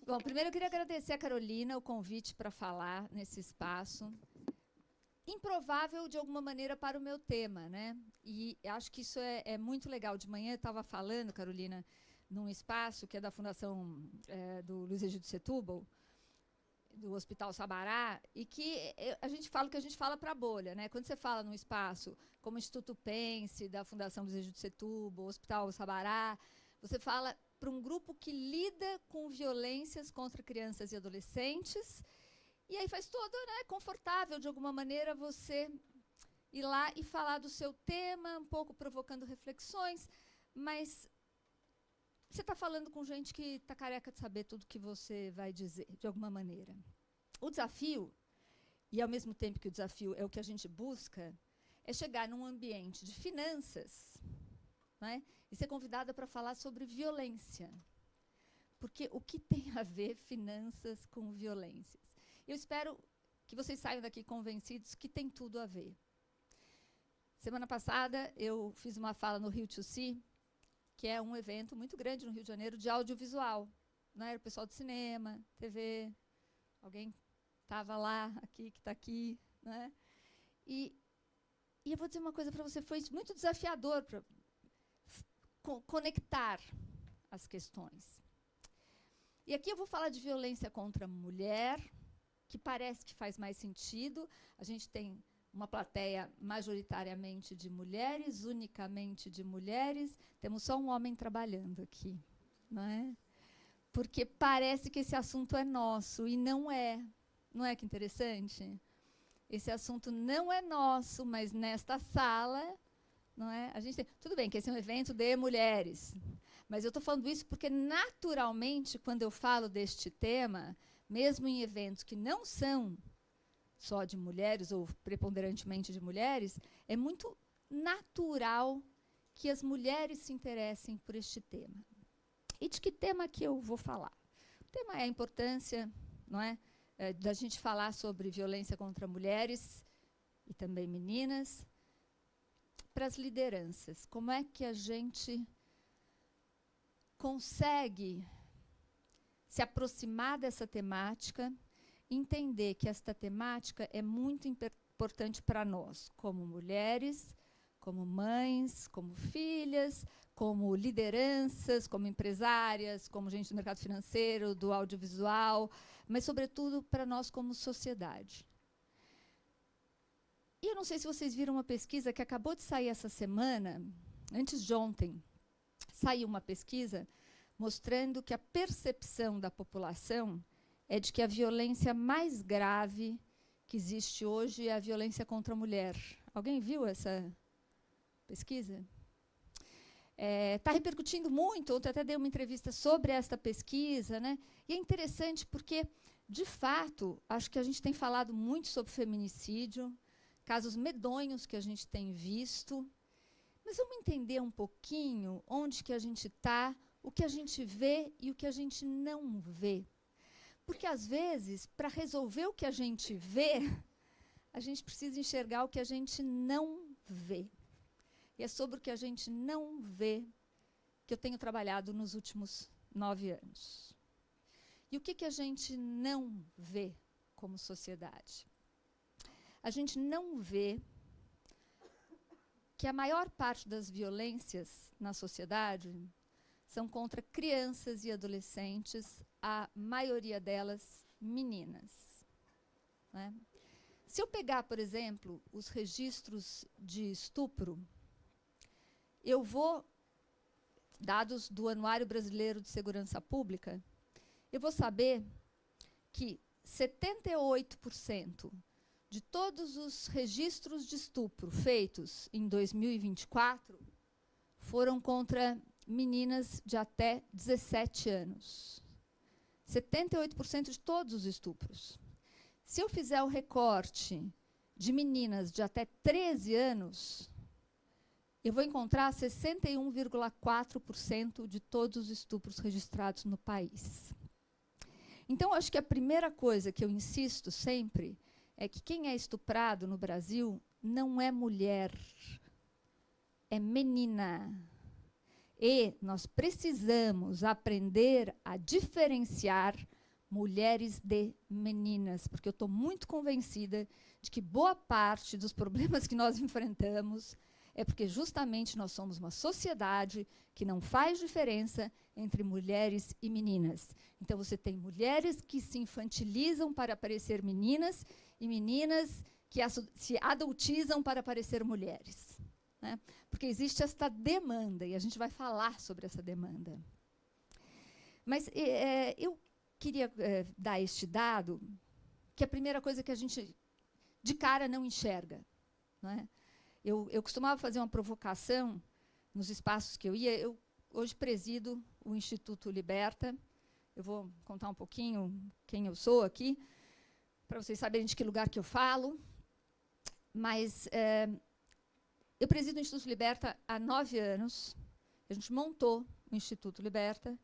Bom, primeiro eu queria agradecer a Carolina o convite para falar nesse espaço. Improvável, de alguma maneira, para o meu tema, né? E acho que isso é muito legal. De manhã eu estava falando, Carolina, num espaço que é da Fundação do Luiz Egídio Setúbal, do Hospital Sabará, e que a gente fala o que a gente fala para a bolha, né? Quando você fala num espaço como o Instituto Pense, da Fundação Luiz Egídio Setúbal, Hospital Sabará, você fala para um grupo que lida com violências contra crianças e adolescentes, e aí faz todo, né, confortável, de alguma maneira, você ir lá e falar do seu tema, um pouco provocando reflexões, mas você está falando com gente que está careca de saber tudo que você vai dizer, de alguma maneira. O desafio, e ao mesmo tempo que o desafio é o que a gente busca, é chegar num ambiente de finanças, né, e ser convidada para falar sobre violência. Porque o que tem a ver finanças com violências? Eu espero que vocês saiam daqui convencidos que tem tudo a ver. Semana passada, eu fiz uma fala no Rio to See, que é um evento muito grande no Rio de Janeiro de audiovisual. Né? Era o pessoal do cinema, TV, alguém estava lá, aqui, que está aqui. Né? E eu vou dizer uma coisa para você, foi muito desafiador para conectar as questões. E aqui eu vou falar de violência contra a mulher, que parece que faz mais sentido. A gente tem uma plateia majoritariamente de mulheres, unicamente de mulheres. Temos só um homem trabalhando aqui. Não é? Porque parece que esse assunto é nosso, e não é. Não é que interessante? Esse assunto não é nosso, mas nesta sala, não é? A gente tem, tudo bem que esse é um evento de mulheres, mas eu estou falando isso porque, naturalmente, quando eu falo deste tema, mesmo em eventos que não são só de mulheres, ou preponderantemente de mulheres, é muito natural que as mulheres se interessem por este tema. E de que tema que eu vou falar? O tema é a importância, não é, da gente falar sobre violência contra mulheres e também meninas para as lideranças. Como é que a gente consegue se aproximar dessa temática, entender que esta temática é muito importante para nós, como mulheres, como mães, como filhas, como lideranças, como empresárias, como gente do mercado financeiro, do audiovisual, mas, sobretudo, para nós como sociedade. E eu não sei se vocês viram uma pesquisa que acabou de sair essa semana, antes de ontem, saiu uma pesquisa mostrando que a percepção da população é de que a violência mais grave que existe hoje é a violência contra a mulher. Alguém viu essa pesquisa? Está repercutindo muito. Ontem até dei uma entrevista sobre esta pesquisa, né? E é interessante porque, de fato, acho que a gente tem falado muito sobre feminicídio, casos medonhos que a gente tem visto. Mas vamos entender um pouquinho onde que a gente está, o que a gente vê e o que a gente não vê. Porque, às vezes, para resolver o que a gente vê, a gente precisa enxergar o que a gente não vê. E é sobre o que a gente não vê que eu tenho trabalhado nos últimos 9 anos. E o que a gente não vê como sociedade? A gente não vê que a maior parte das violências na sociedade são contra crianças e adolescentes, a maioria delas meninas. Né? Se eu pegar, por exemplo, os registros de estupro, eu vou, dados do Anuário Brasileiro de Segurança Pública, eu vou saber que 78% de todos os registros de estupro feitos em 2024 foram contra meninas de até 17 anos. 78% de todos os estupros. Se eu fizer o recorte de meninas de até 13 anos, eu vou encontrar 61,4% de todos os estupros registrados no país. Então, acho que a primeira coisa que eu insisto sempre é que quem é estuprado no Brasil não é mulher, é menina. E nós precisamos aprender a diferenciar mulheres de meninas, porque eu estou muito convencida de que boa parte dos problemas que nós enfrentamos é porque justamente nós somos uma sociedade que não faz diferença entre mulheres e meninas. Então você tem mulheres que se infantilizam para parecer meninas e meninas que se adultizam para parecer mulheres, né? Porque existe esta demanda, e a gente vai falar sobre essa demanda. Mas eu queria dar este dado, que é a primeira coisa que a gente, de cara, não enxerga, não é? Eu costumava fazer uma provocação nos espaços que eu ia. Eu hoje presido o Instituto Liberta. Eu vou contar um pouquinho quem eu sou aqui, para vocês saberem de que lugar que eu falo. Mas eu presido o Instituto Liberta há 9 anos. A gente montou o Instituto Liberta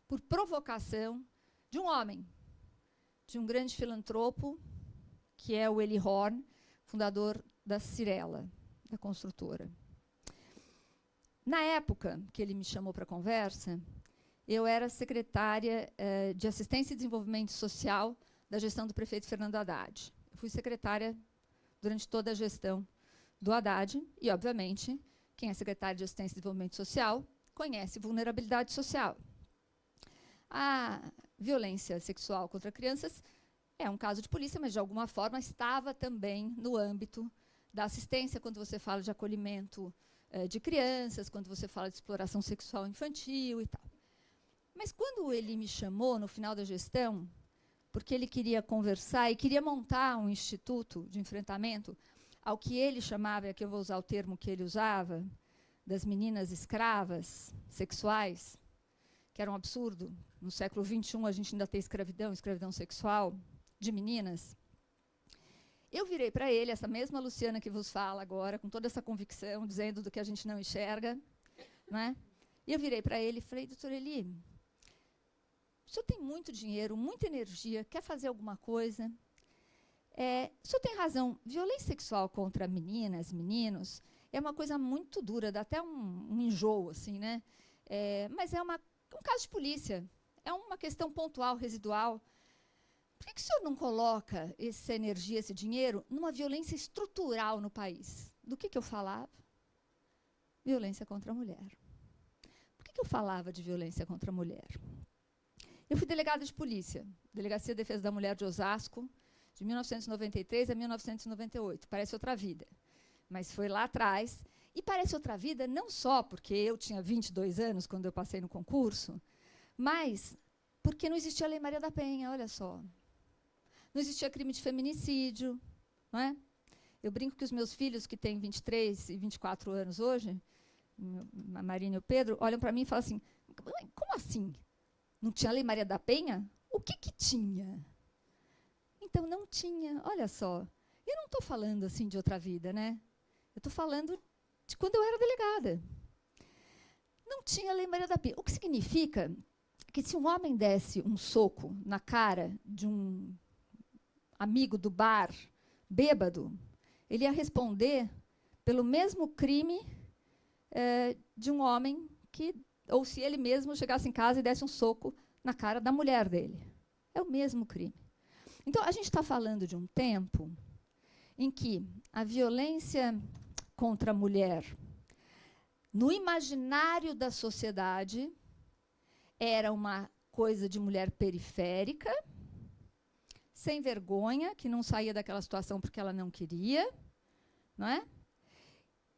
por provocação de um homem, de um grande filantropo, que é o Eli Horn, fundador da Cirela, da construtora. Na época que ele me chamou para a conversa, eu era secretária de Assistência e Desenvolvimento Social da gestão do prefeito Fernando Haddad. Eu fui secretária durante toda a gestão do Haddad e, obviamente, quem é secretário de Assistência e Desenvolvimento Social conhece vulnerabilidade social. A violência sexual contra crianças é um caso de polícia, mas, de alguma forma, estava também no âmbito da assistência, quando você fala de acolhimento de crianças, quando você fala de exploração sexual infantil e tal. Mas quando ele me chamou, no final da gestão, porque ele queria conversar e queria montar um instituto de enfrentamento ao que ele chamava, e aqui eu vou usar o termo que ele usava, das meninas escravas sexuais, que era um absurdo. No século XXI, a gente ainda tem escravidão sexual de meninas. Eu virei para ele, essa mesma Luciana que vos fala agora, com toda essa convicção, dizendo do que a gente não enxerga, né? E eu virei para ele e falei: doutor Eli, o senhor tem muito dinheiro, muita energia, quer fazer alguma coisa? O senhor tem razão, violência sexual contra meninas, meninos, é uma coisa muito dura, dá até um enjoo, assim, né? Mas é um caso de polícia, é uma questão pontual, residual. Por que o senhor não coloca essa energia, esse dinheiro, numa violência estrutural no país? Do que eu falava? Violência contra a mulher. Por que eu falava de violência contra a mulher? Eu fui delegada de polícia, Delegacia de Defesa da Mulher de Osasco, de 1993 a 1998. Parece outra vida, mas foi lá atrás. E parece outra vida não só porque eu tinha 22 anos quando eu passei no concurso, mas porque não existia a Lei Maria da Penha, olha só. Não existia crime de feminicídio, não é? Eu brinco que os meus filhos, que têm 23 e 24 anos hoje, a Marina e o Pedro, olham para mim e falam assim: como assim? Não tinha Lei Maria da Penha? O que tinha? Então, não tinha, olha só. Eu não estou falando assim de outra vida, né? Eu estou falando de quando eu era delegada. Não tinha Lei Maria da Penha. O que significa que, se um homem desse um soco na cara de um amigo do bar, bêbado, ele ia responder pelo mesmo crime de um homem que, ou se ele mesmo chegasse em casa e desse um soco na cara da mulher dele. É o mesmo crime. Então, a gente está falando de um tempo em que a violência contra a mulher, no imaginário da sociedade, era uma coisa de mulher periférica, sem vergonha, que não saía daquela situação porque ela não queria, não é?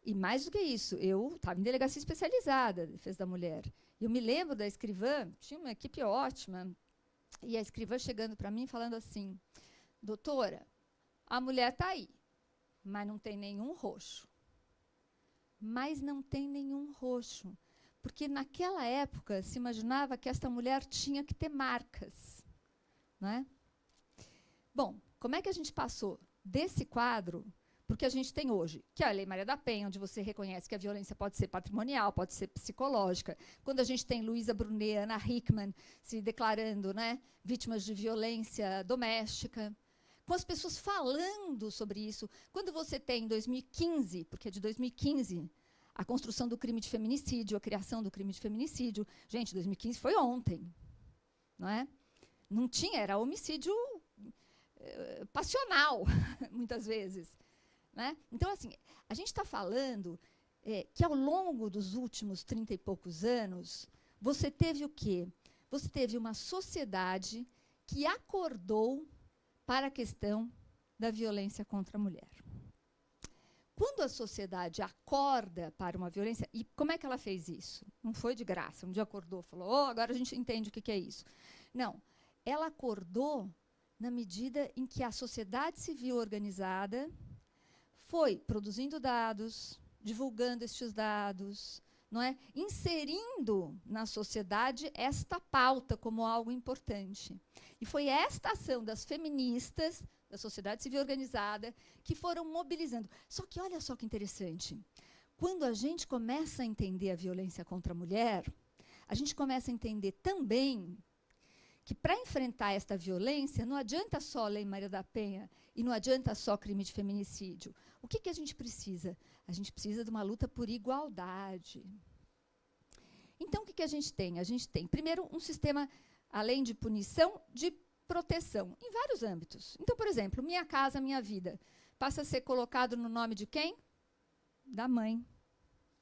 E mais do que isso, eu estava em delegacia especializada, defesa da mulher. Eu me lembro da escrivã, tinha uma equipe ótima, e a escrivã chegando para mim falando assim: doutora, a mulher está aí, mas não tem nenhum roxo. Mas não tem nenhum roxo, porque naquela época se imaginava que esta mulher tinha que ter marcas, não é? Bom, como é que a gente passou desse quadro porque a gente tem hoje, que é a Lei Maria da Penha, onde você reconhece que a violência pode ser patrimonial, pode ser psicológica. Quando a gente tem Luísa Brunet, Ana Hickman se declarando, né, vítimas de violência doméstica, com as pessoas falando sobre isso. Quando você tem, em 2015, porque é de 2015, a construção do crime de feminicídio, a criação do crime de feminicídio. Gente, 2015 foi ontem, não é? Não tinha, era homicídio passional, muitas vezes. Né? Então, assim, a gente está falando que ao longo dos últimos 30 e poucos anos, você teve o quê? Você teve uma sociedade que acordou para a questão da violência contra a mulher. Quando a sociedade acorda para uma violência, e como é que ela fez isso? Não foi de graça, um dia acordou, falou, agora a gente entende o que é isso. Não, ela acordou na medida em que a sociedade civil organizada foi produzindo dados, divulgando estes dados, não é? Inserindo na sociedade esta pauta como algo importante. E foi esta ação das feministas, da sociedade civil organizada, que foram mobilizando. Só que olha só que interessante. Quando a gente começa a entender a violência contra a mulher, a gente começa a entender também que para enfrentar esta violência não adianta só a Lei Maria da Penha e não adianta só crime de feminicídio. O que a gente precisa? A gente precisa de uma luta por igualdade. Então, o que a gente tem? A gente tem, primeiro, um sistema, além de punição, de proteção, em vários âmbitos. Então, por exemplo, Minha Casa, Minha Vida passa a ser colocado no nome de quem? Da mãe,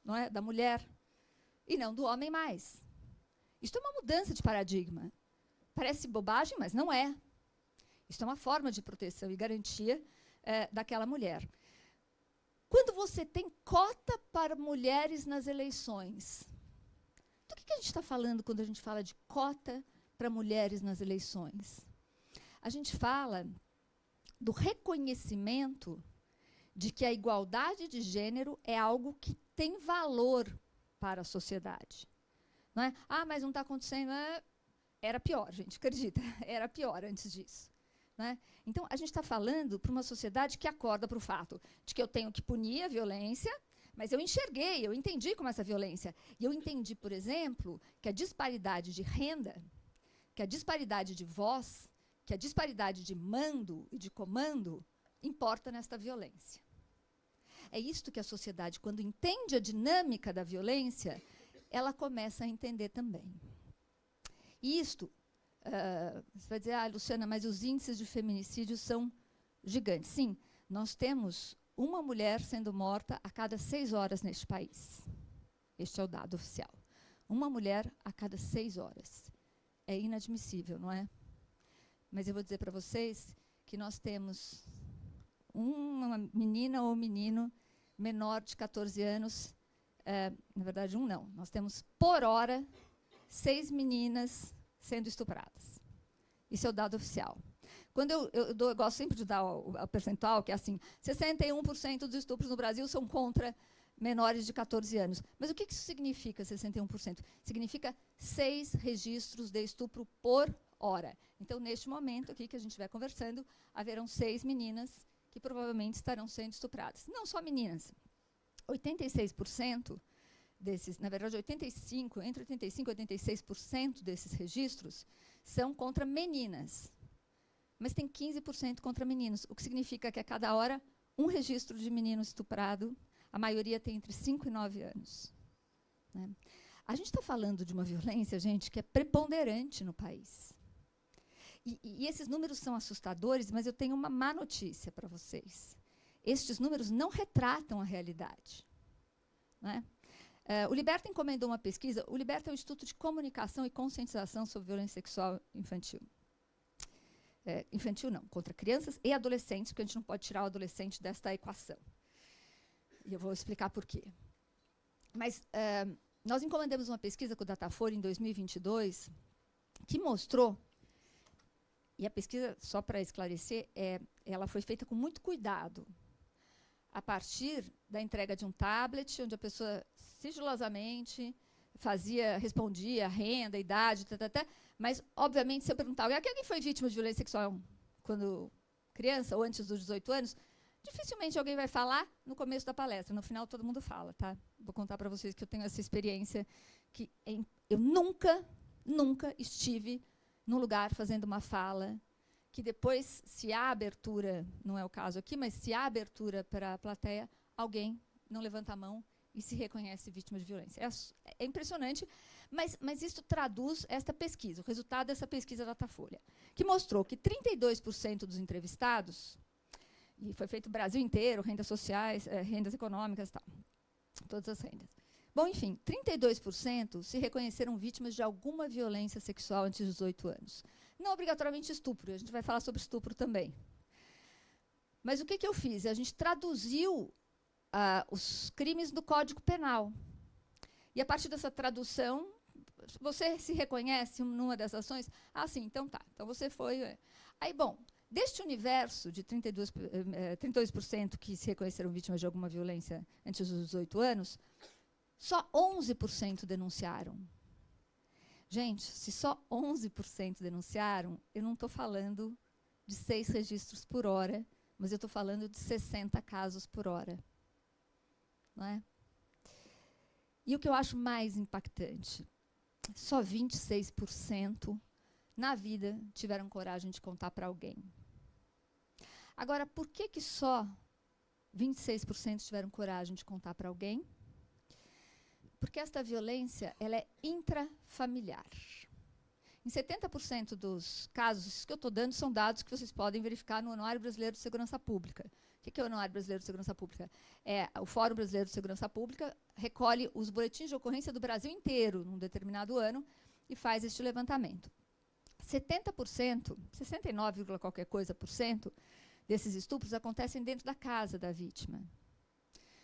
não é? Da mulher, e não do homem mais. Isso é uma mudança de paradigma. Parece bobagem, mas não é. Isso é uma forma de proteção e garantia daquela mulher. Quando você tem cota para mulheres nas eleições, do que a gente está falando quando a gente fala de cota para mulheres nas eleições? A gente fala do reconhecimento de que a igualdade de gênero é algo que tem valor para a sociedade. Não é? Mas não está acontecendo. Era pior, gente, acredita. Era pior antes disso. Né? Então, a gente está falando para uma sociedade que acorda para o fato de que eu tenho que punir a violência, mas eu enxerguei, eu entendi como essa violência. E eu entendi, por exemplo, que a disparidade de renda, que a disparidade de voz, que a disparidade de mando e de comando importa nesta violência. É isto que a sociedade, quando entende a dinâmica da violência, ela começa a entender também. E isto, você vai dizer, Luciana, mas os índices de feminicídio são gigantes. Sim, nós temos uma mulher sendo morta a cada 6 horas neste país. Este é o dado oficial. Uma mulher a cada 6 horas. É inadmissível, não é? Mas eu vou dizer para vocês que nós temos uma menina ou menino menor de 14 anos, na verdade, não. Nós temos, por hora, 6 meninas sendo estupradas. Isso é o dado oficial. Quando eu gosto sempre de dar o percentual, que é assim, 61% dos estupros no Brasil são contra menores de 14 anos. Mas o que isso significa, 61%? Significa 6 registros de estupro por hora. Então, neste momento aqui que a gente vai conversando, haverão 6 meninas que provavelmente estarão sendo estupradas. Não só meninas. 86% desses, na verdade, entre 85% e 86% desses registros são contra meninas. Mas tem 15% contra meninos, o que significa que a cada hora, um registro de menino estuprado, a maioria tem entre 5 e 9 anos. Né? A gente está falando de uma violência, gente, que é preponderante no país. E esses números são assustadores, mas eu tenho uma má notícia para vocês. Estes números não retratam a realidade. Né? O Liberta encomendou uma pesquisa. O Liberta é o Instituto de Comunicação e Conscientização sobre Violência Sexual Infantil. Infantil não, contra crianças e adolescentes, porque a gente não pode tirar o adolescente desta equação. E eu vou explicar por quê. Mas nós encomendamos uma pesquisa com o Datafolha em 2022 que mostrou, e a pesquisa, só para esclarecer, ela foi feita com muito cuidado, a partir da entrega de um tablet, onde a pessoa sigilosamente respondia renda, idade, mas, obviamente, se eu perguntar, alguém foi vítima de violência sexual quando criança ou antes dos 18 anos, dificilmente alguém vai falar no começo da palestra. No final, todo mundo fala, tá? Vou contar para vocês que eu tenho essa experiência, que eu nunca estive num lugar fazendo uma fala que depois, se há abertura, não é o caso aqui, mas se há abertura para a plateia, alguém não levanta a mão e se reconhece vítima de violência. É impressionante, mas isso traduz esta pesquisa, o resultado dessa pesquisa da Datafolha, que mostrou que 32% dos entrevistados, e foi feito o Brasil inteiro, rendas sociais, rendas econômicas e tal, todas as rendas. Bom, enfim, 32% se reconheceram vítimas de alguma violência sexual antes dos 18 anos. Não obrigatoriamente estupro, a gente vai falar sobre estupro também. Mas o que eu fiz? A gente traduziu os crimes do Código Penal. E a partir dessa tradução, você se reconhece numa dessas ações? Ah, sim, então tá. Então você foi... Aí, bom, deste universo de 32% que se reconheceram vítimas de alguma violência antes dos 18 anos, só 11% denunciaram. Gente, se só 11% denunciaram, eu não estou falando de 6 registros por hora, mas eu estou falando de 60 casos por hora. Não é? E o que eu acho mais impactante, só 26% na vida tiveram coragem de contar para alguém. Agora, por que só 26% tiveram coragem de contar para alguém? Porque esta violência ela é intrafamiliar. Em 70% dos casos que eu estou dando são dados que vocês podem verificar no Anuário Brasileiro de Segurança Pública. O que é o Anuário Brasileiro de Segurança Pública? O Fórum Brasileiro de Segurança Pública recolhe os boletins de ocorrência do Brasil inteiro, num determinado ano, e faz este levantamento. 70%, 69, qualquer coisa por cento, desses estupros acontecem dentro da casa da vítima.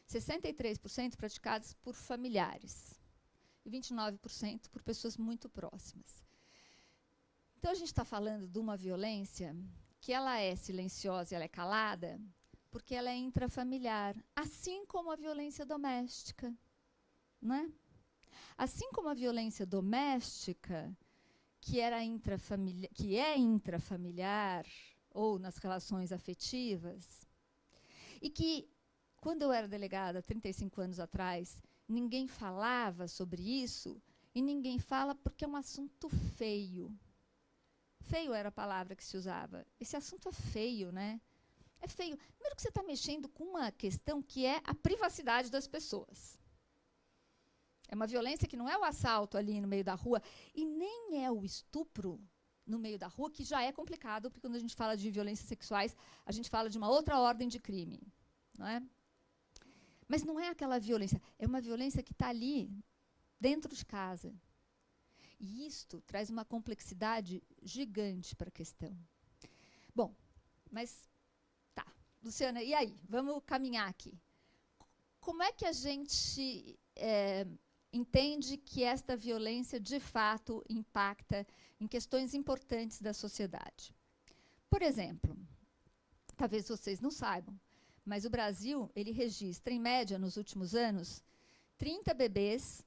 63% praticados por familiares. E 29% por pessoas muito próximas. Então, a gente está falando de uma violência que ela é silenciosa e ela é calada, porque ela é intrafamiliar, assim como a violência doméstica. Não é? Assim como a violência doméstica, que é intrafamiliar, ou nas relações afetivas, e que, quando eu era delegada, 35 anos atrás, ninguém falava sobre isso, e ninguém fala porque é um assunto feio. Feio era a palavra que se usava. Esse assunto é feio, né? É feio. Primeiro que você está mexendo com uma questão que é a privacidade das pessoas. É uma violência que não é o assalto ali no meio da rua, e nem é o estupro no meio da rua, que já é complicado, porque quando a gente fala de violências sexuais, a gente fala de uma outra ordem de crime. Não é? Mas não é aquela violência, é uma violência que está ali, dentro de casa. E isto traz uma complexidade gigante para a questão. Bom, mas tá. Luciana, e aí? Vamos caminhar aqui. Como é que a gente entende que esta violência, de fato, impacta em questões importantes da sociedade? Por exemplo, talvez vocês não saibam, mas o Brasil ele registra, em média, nos últimos anos, 30 bebês.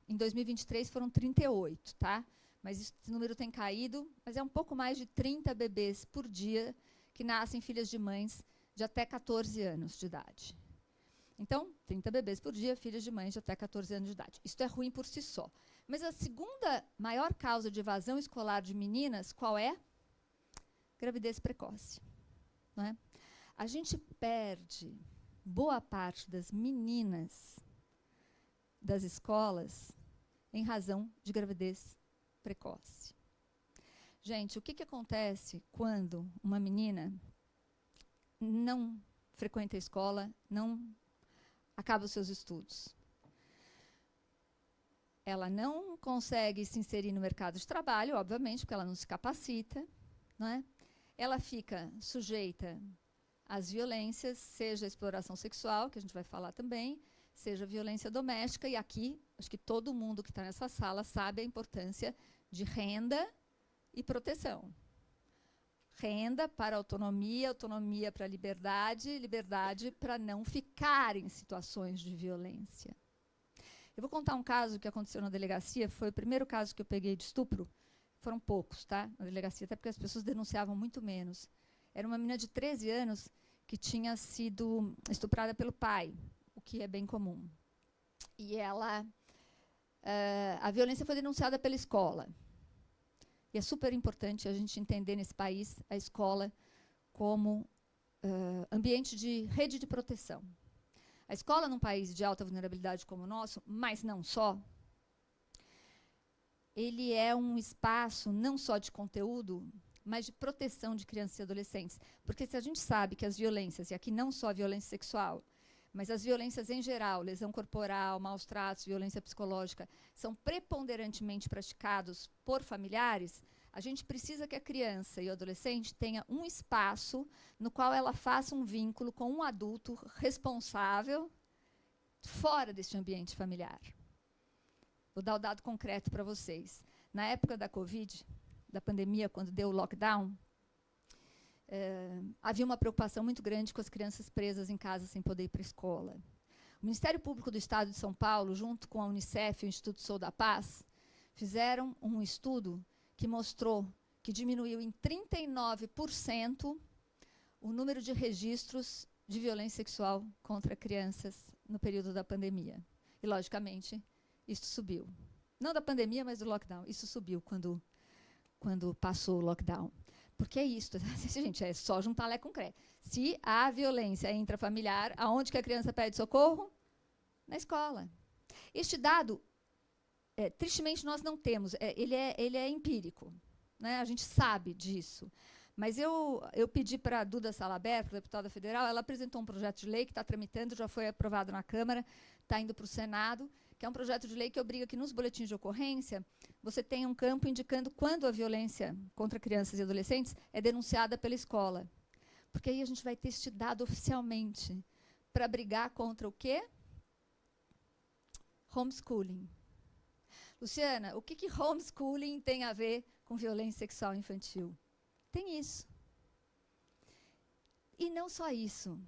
Em 2023 foram 38, tá? Mas esse número tem caído, mas é um pouco mais de 30 bebês por dia que nascem filhas de mães de até 14 anos de idade. Então, 30 bebês por dia, filhas de mães de até 14 anos de idade. Isso é ruim por si só. Mas a segunda maior causa de evasão escolar de meninas, qual é? Gravidez precoce. Não é? A gente perde boa parte das meninas das escolas em razão de gravidez precoce. Gente, o que acontece quando uma menina não frequenta a escola, não acaba os seus estudos? Ela não consegue se inserir no mercado de trabalho, obviamente, porque ela não se capacita, não é? Ela fica sujeita às violências, seja a exploração sexual, que a gente vai falar também, seja violência doméstica, e aqui, acho que todo mundo que está nessa sala sabe a importância de renda e proteção. Renda para autonomia, autonomia para liberdade, liberdade para não ficar em situações de violência. Eu vou contar um caso que aconteceu na delegacia, foi o primeiro caso que eu peguei de estupro, foram poucos, tá? Na delegacia, até porque as pessoas denunciavam muito menos. Era uma menina de 13 anos que tinha sido estuprada pelo pai, o que é bem comum. E ela, a violência foi denunciada pela escola. E é super importante a gente entender nesse país a escola como ambiente de rede de proteção. A escola, num país de alta vulnerabilidade como o nosso, mas não só, ele é um espaço não só de conteúdo, mas de proteção de crianças e adolescentes. Porque se a gente sabe que as violências, e aqui não só a violência sexual, mas as violências em geral, lesão corporal, maus tratos, violência psicológica, são preponderantemente praticados por familiares, a gente precisa que a criança e o adolescente tenha um espaço no qual ela faça um vínculo com um adulto responsável fora deste ambiente familiar. Vou dar o dado concreto para vocês. Na época da Covid, da pandemia, quando deu o lockdown, havia uma preocupação muito grande com as crianças presas em casa sem poder ir para a escola. O Ministério Público do Estado de São Paulo, junto com a Unicef e o Instituto Sou da Paz, fizeram um estudo que mostrou que diminuiu em 39% o número de registros de violência sexual contra crianças no período da pandemia. E, logicamente, isso subiu. Não da pandemia, mas do lockdown. Isso subiu quando passou o lockdown. Porque é isso, gente, é só juntar Lé com Cré. Se há violência intrafamiliar, aonde que a criança pede socorro? Na escola. Este dado, tristemente, nós não temos. Ele é empírico. Né? A gente sabe disso. Mas eu pedi para a Duda Salabert, deputada federal, ela apresentou um projeto de lei que está tramitando, já foi aprovado na Câmara, está indo para o Senado, que é um projeto de lei que obriga que nos boletins de ocorrência você tenha um campo indicando quando a violência contra crianças e adolescentes é denunciada pela escola. Porque aí a gente vai ter este dado oficialmente para brigar contra o quê? Homeschooling. Luciana, o que homeschooling tem a ver com violência sexual infantil? Tem isso. E não só isso.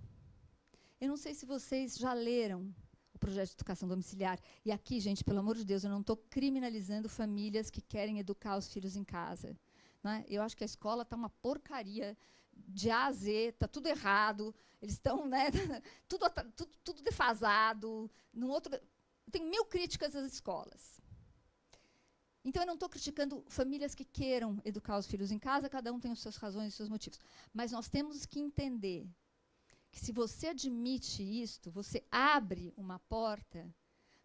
Eu não sei se vocês já leram o projeto de educação domiciliar. E aqui, gente, pelo amor de Deus, eu não estou criminalizando famílias que querem educar os filhos em casa. Né? Eu acho que a escola está uma porcaria de A a Z, está tudo errado, eles estão, né, tudo defasado. Tem 1000 críticas às escolas. Então, eu não estou criticando famílias que queiram educar os filhos em casa, cada um tem as suas razões e os seus motivos. Mas nós temos que entender que, se você admite isto, você abre uma porta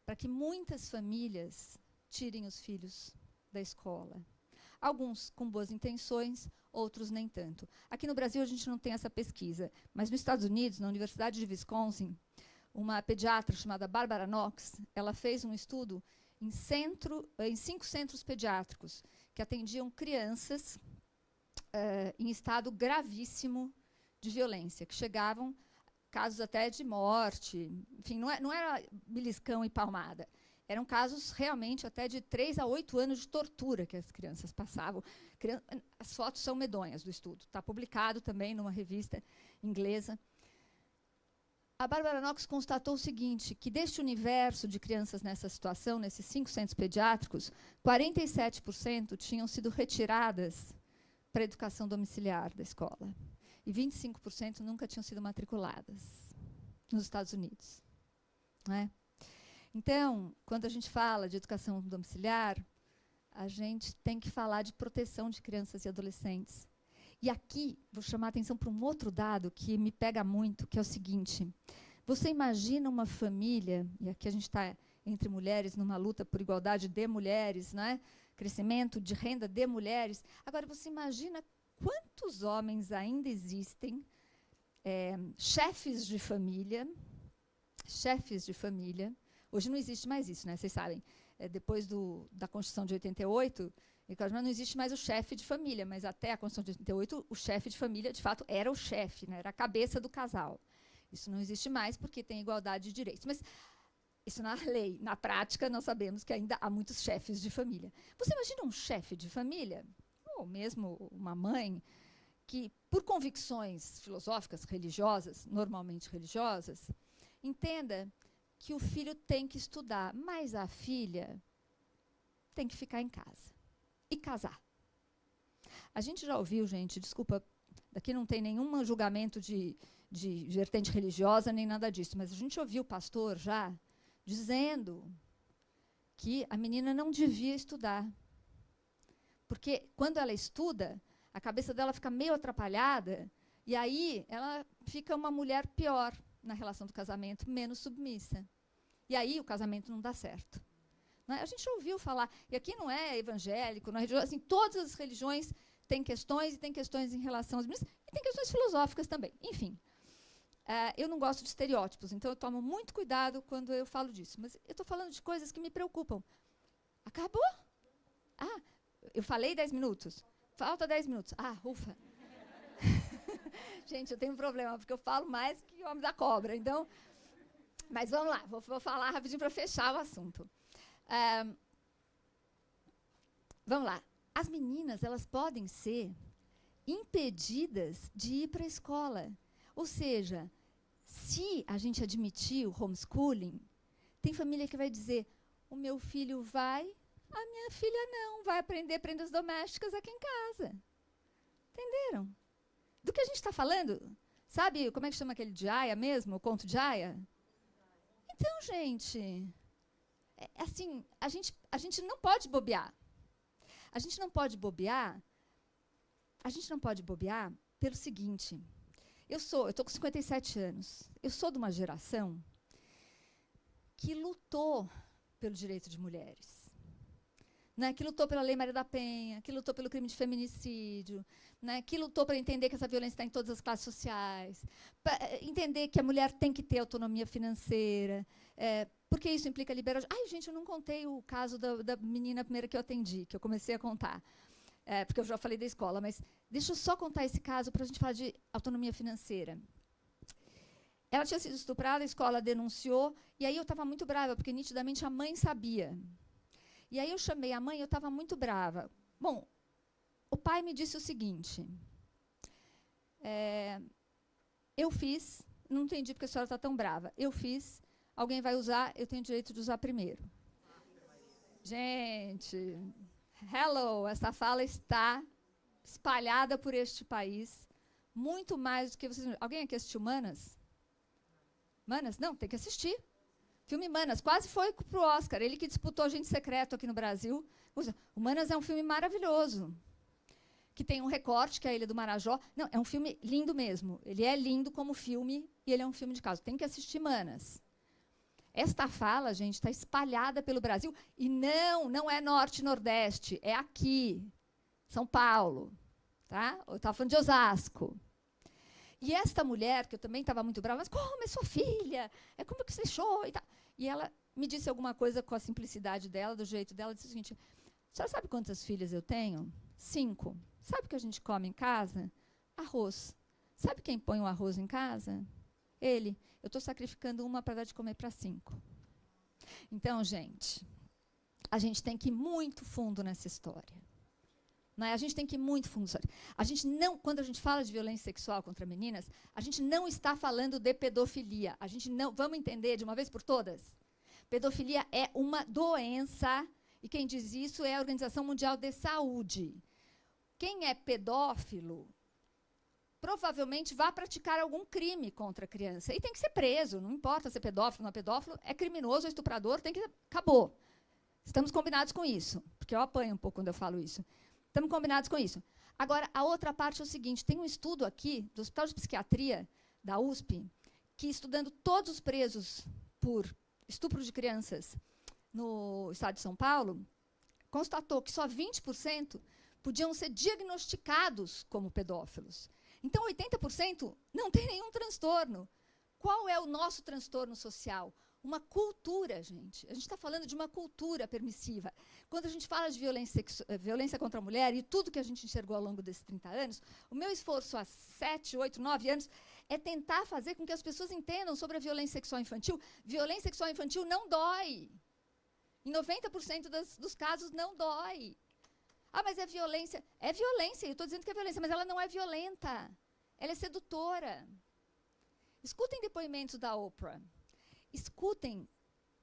para que muitas famílias tirem os filhos da escola. Alguns com boas intenções, outros nem tanto. Aqui no Brasil, a gente não tem essa pesquisa, mas nos Estados Unidos, na Universidade de Wisconsin, uma pediatra chamada Barbara Knox, ela fez um estudo em 5 centros pediátricos que atendiam crianças em estado gravíssimo de violência, que chegavam casos até de morte. Enfim, não era beliscão e palmada. Eram casos realmente até de 3 a 8 anos de tortura que as crianças passavam. As fotos são medonhas do estudo. Está publicado também numa revista inglesa. A Barbara Knox constatou o seguinte, que deste universo de crianças nessa situação, nesses 5 centros pediátricos, 47% tinham sido retiradas para a educação domiciliar da escola. E 25% nunca tinham sido matriculadas nos Estados Unidos. Não é? Então, quando a gente fala de educação domiciliar, a gente tem que falar de proteção de crianças e adolescentes. E aqui, vou chamar a atenção para um outro dado que me pega muito, que é o seguinte. Você imagina uma família, e aqui a gente está entre mulheres, numa luta por igualdade de mulheres, né? Crescimento de renda de mulheres. Agora, você imagina quantos homens ainda existem, chefes de família, hoje não existe mais isso, né? Vocês sabem, depois da Constituição de 88, não existe mais o chefe de família, mas até a Constituição de 88, o chefe de família, de fato, era o chefe, né? Era a cabeça do casal. Isso não existe mais porque tem igualdade de direitos. Mas isso na lei. Na prática, nós sabemos que ainda há muitos chefes de família. Você imagina um chefe de família, ou mesmo uma mãe, que, por convicções filosóficas, religiosas, normalmente religiosas, entenda que o filho tem que estudar, mas a filha tem que ficar em casa e casar. A gente já ouviu, gente, desculpa, daqui não tem nenhum julgamento de vertente religiosa nem nada disso, mas a gente ouviu o pastor já dizendo que a menina não devia estudar. Porque quando ela estuda, a cabeça dela fica meio atrapalhada, e aí ela fica uma mulher pior, na relação do casamento, menos submissa. E aí o casamento não dá certo. Né? A gente ouviu falar, e aqui não é evangélico, não é religioso, assim, todas as religiões têm questões, e tem questões em relação às mulheres, e tem questões filosóficas também. Enfim, eu não gosto de estereótipos, então eu tomo muito cuidado quando eu falo disso. Mas eu estou falando de coisas que me preocupam. Acabou? Ah, eu falei 10 minutos. Falta 10 minutos. Ah, ufa. Gente, eu tenho um problema, porque eu falo mais que o homem da cobra. Então, mas vamos lá, vou falar rapidinho para fechar o assunto. Vamos lá. As meninas, elas podem ser impedidas de ir para a escola. Ou seja, se a gente admitir o homeschooling, tem família que vai dizer, o meu filho vai, a minha filha não, vai aprender prendas domésticas aqui em casa. Entenderam? Do que a gente está falando? Sabe como é que chama aquele de Aya mesmo, o conto de Aya? Então, gente, assim, a gente não pode bobear. A gente não pode bobear pelo seguinte, eu estou com 57 anos, eu sou de uma geração que lutou pelo direito de mulheres, né, que lutou pela Lei Maria da Penha, que lutou pelo crime de feminicídio, né, que lutou para entender que essa violência está em todas as classes sociais, para entender que a mulher tem que ter autonomia financeira, porque isso implica liberdade. Ai, gente, eu não contei o caso da menina primeira que eu atendi, que eu comecei a contar, porque eu já falei da escola, mas deixa eu só contar esse caso para a gente falar de autonomia financeira. Ela tinha sido estuprada, a escola denunciou, e aí eu estava muito brava, porque nitidamente a mãe sabia. E aí eu chamei a mãe e eu estava muito brava. Bom, o pai me disse o seguinte, eu fiz, não entendi porque a senhora está tão brava, eu fiz, alguém vai usar, eu tenho direito de usar primeiro. Gente, hello, essa fala está espalhada por este país, muito mais do que vocês... Alguém aqui assistiu Manas? Manas? Não, tem que assistir. Filme Manas, quase foi para o Oscar. Ele que disputou Agente Secreto aqui no Brasil. O Manas é um filme maravilhoso, que tem um recorte, que é a Ilha do Marajó. Não, é um filme lindo mesmo. Ele é lindo como filme e ele é um filme de caso. Tem que assistir Manas. Esta fala, gente, está espalhada pelo Brasil. E não é norte e nordeste, é aqui, São Paulo. Tá? Eu estava falando de Osasco. E esta mulher, que eu também estava muito brava, mas como é sua filha? Como que você deixou? E ela me disse alguma coisa com a simplicidade dela, do jeito dela, disse o seguinte, a senhora sabe quantas filhas eu tenho? 5. Sabe o que a gente come em casa? Arroz. Sabe quem põe o arroz em casa? Ele. Eu estou sacrificando uma para dar de comer para 5. Então, gente, a gente tem que ir muito fundo nessa história. Não é? A gente tem que ir muito fundo. A gente não, quando a gente fala de violência sexual contra meninas, a gente não está falando de pedofilia. A gente não, vamos entender de uma vez por todas? Pedofilia é uma doença, e quem diz isso é a Organização Mundial de Saúde. Quem é pedófilo provavelmente vai praticar algum crime contra a criança. E tem que ser preso, não importa se é pedófilo ou não é pedófilo, é criminoso, é estuprador, tem que... Acabou. Estamos combinados com isso, porque eu apanho um pouco quando eu falo isso. Estamos combinados com isso. Agora, a outra parte é o seguinte, tem um estudo aqui do Hospital de Psiquiatria da USP, que estudando todos os presos por estupro de crianças no estado de São Paulo, constatou que só 20% podiam ser diagnosticados como pedófilos. Então, 80% não tem nenhum transtorno. Qual é o nosso transtorno social? Uma cultura, gente. A gente está falando de uma cultura permissiva. Quando a gente fala de violência contra a mulher e tudo que a gente enxergou ao longo desses 30 anos, o meu esforço há 7, 8, 9 anos é tentar fazer com que as pessoas entendam sobre a violência sexual infantil. Violência sexual infantil não dói. Em 90% dos casos não dói. Ah, mas é violência. É violência, eu estou dizendo que é violência, mas ela não é violenta. Ela é sedutora. Escutem depoimentos da Oprah. Escutem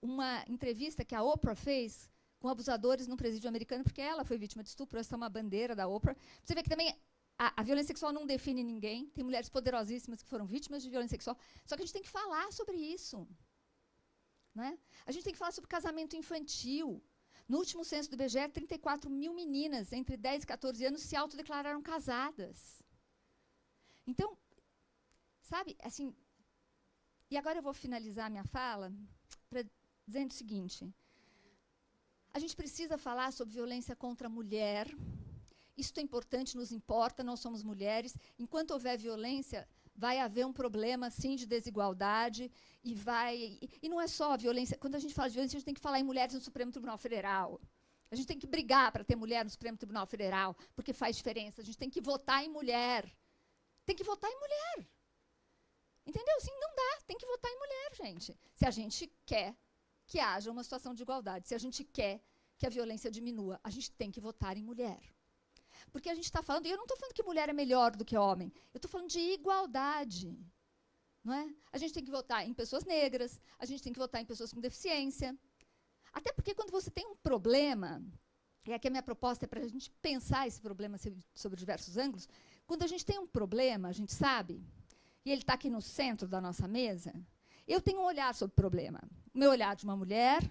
uma entrevista que a Oprah fez com abusadores num presídio americano, porque ela foi vítima de estupro, essa é uma bandeira da Oprah. Você vê que também a violência sexual não define ninguém, tem mulheres poderosíssimas que foram vítimas de violência sexual, só que a gente tem que falar sobre isso. Né? A gente tem que falar sobre casamento infantil. No último censo do IBGE, 34 mil meninas entre 10 e 14 anos se autodeclararam casadas. Então, sabe, assim, E agora eu vou finalizar minha fala dizendo o seguinte. A gente precisa falar sobre violência contra a mulher. Isso é importante, nos importa, nós somos mulheres. Enquanto houver violência, vai haver um problema, sim, de desigualdade. E não é só a violência. Quando a gente fala de violência, a gente tem que falar em mulheres no Supremo Tribunal Federal. A gente tem que brigar para ter mulher no Supremo Tribunal Federal, porque faz diferença. A gente tem que votar em mulher. Tem que votar em mulher. Entendeu? Assim, não dá. Tem que votar em mulher, gente. Se a gente quer que haja uma situação de igualdade, se a gente quer que a violência diminua, a gente tem que votar em mulher. Porque a gente está falando, e eu não estou falando que mulher é melhor do que homem, eu estou falando de igualdade. Não é? A gente tem que votar em pessoas negras, a gente tem que votar em pessoas com deficiência. Até porque quando você tem um problema, e aqui a minha proposta é para a gente pensar esse problema sobre diversos ângulos, quando a gente tem um problema, a gente sabe, e ele está aqui no centro da nossa mesa, eu tenho um olhar sobre o problema. O meu olhar de uma mulher,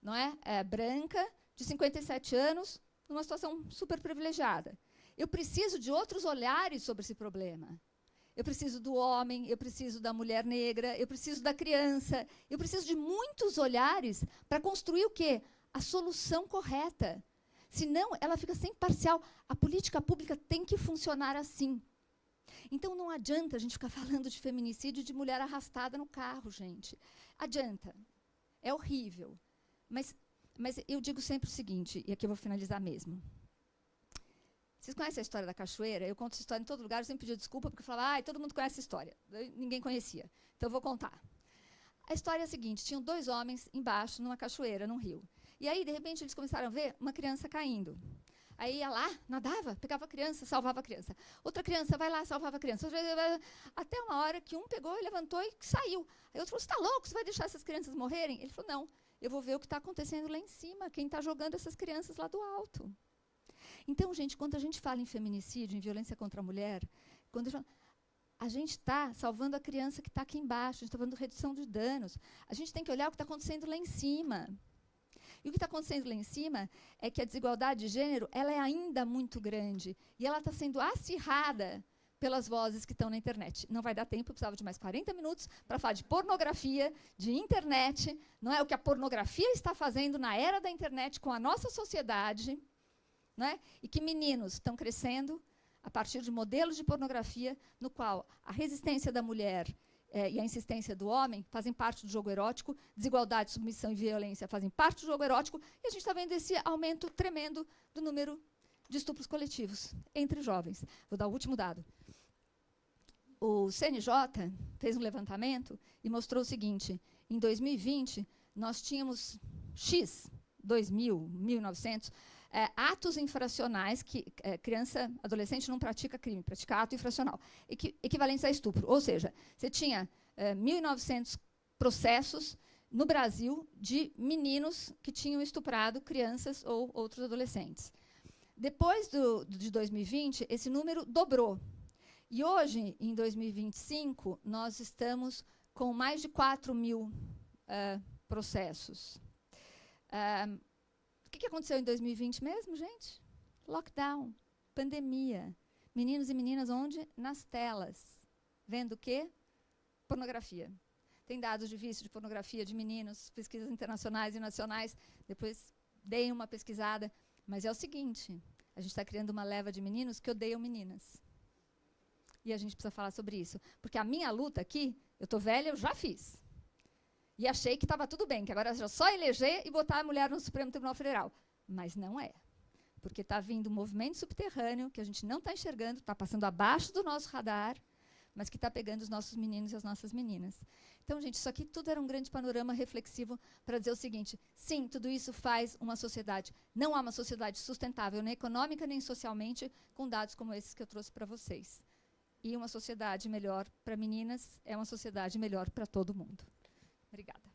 não é? Branca, de 57 anos, numa situação super privilegiada. Eu preciso de outros olhares sobre esse problema. Eu preciso do homem, eu preciso da mulher negra, eu preciso da criança, eu preciso de muitos olhares para construir o quê? A solução correta. Senão, ela fica sempre parcial. A política pública tem que funcionar assim. Então, não adianta a gente ficar falando de feminicídio de mulher arrastada no carro, gente. Adianta. É horrível. Mas eu digo sempre o seguinte, e aqui eu vou finalizar mesmo. Vocês conhecem a história da cachoeira? Eu conto essa história em todo lugar, eu sempre pedi desculpa, porque eu falava, todo mundo conhece essa história. Ninguém conhecia. Então, eu vou contar. A história é a seguinte, tinham 2 homens embaixo, numa cachoeira, num rio. E aí, de repente, eles começaram a ver uma criança caindo. Aí ia lá, nadava, pegava a criança, salvava a criança. Outra criança vai lá, salvava a criança. Até uma hora que um pegou, levantou e saiu. Aí outro falou, você está louco? Você vai deixar essas crianças morrerem? Ele falou, não, eu vou ver o que está acontecendo lá em cima, quem está jogando essas crianças lá do alto. Então, gente, quando a gente fala em feminicídio, em violência contra a mulher, a gente está salvando a criança que está aqui embaixo, a gente está falando de redução de danos. A gente tem que olhar o que está acontecendo lá em cima. E o que está acontecendo lá em cima é que a desigualdade de gênero ela é ainda muito grande. E ela está sendo acirrada pelas vozes que estão na internet. Não vai dar tempo, eu precisava de mais 40 minutos para falar de pornografia, de internet, não é o que a pornografia está fazendo na era da internet com a nossa sociedade, não é? E que meninos estão crescendo a partir de modelos de pornografia no qual a resistência da mulher e a insistência do homem fazem parte do jogo erótico, desigualdade, submissão e violência fazem parte do jogo erótico, e a gente está vendo esse aumento tremendo do número de estupros coletivos entre jovens. Vou dar o último dado. O CNJ fez um levantamento e mostrou o seguinte, em 2020, nós tínhamos 1.900, atos infracionais que criança, adolescente não pratica crime, pratica ato infracional, equivalentes a estupro. Ou seja, você tinha 1.900 processos no Brasil de meninos que tinham estuprado crianças ou outros adolescentes. Depois de 2020, esse número dobrou. E hoje, em 2025, nós estamos com mais de 4.000 processos. O que aconteceu em 2020 mesmo, gente? Lockdown, pandemia. Meninos e meninas onde? Nas telas. Vendo o quê? Pornografia. Tem dados de vício de pornografia de meninos, pesquisas internacionais e nacionais. Depois deem uma pesquisada. Mas é o seguinte, a gente está criando uma leva de meninos que odeiam meninas. E a gente precisa falar sobre isso. Porque a minha luta aqui, eu estou velha, eu já fiz. E achei que estava tudo bem, que agora era só eleger e botar a mulher no Supremo Tribunal Federal. Mas não é. Porque está vindo um movimento subterrâneo que a gente não está enxergando, está passando abaixo do nosso radar, mas que está pegando os nossos meninos e as nossas meninas. Então, gente, isso aqui tudo era um grande panorama reflexivo para dizer o seguinte, sim, tudo isso faz uma sociedade. Não há uma sociedade sustentável, nem econômica, nem socialmente, com dados como esses que eu trouxe para vocês. E uma sociedade melhor para meninas é uma sociedade melhor para todo mundo. Obrigada.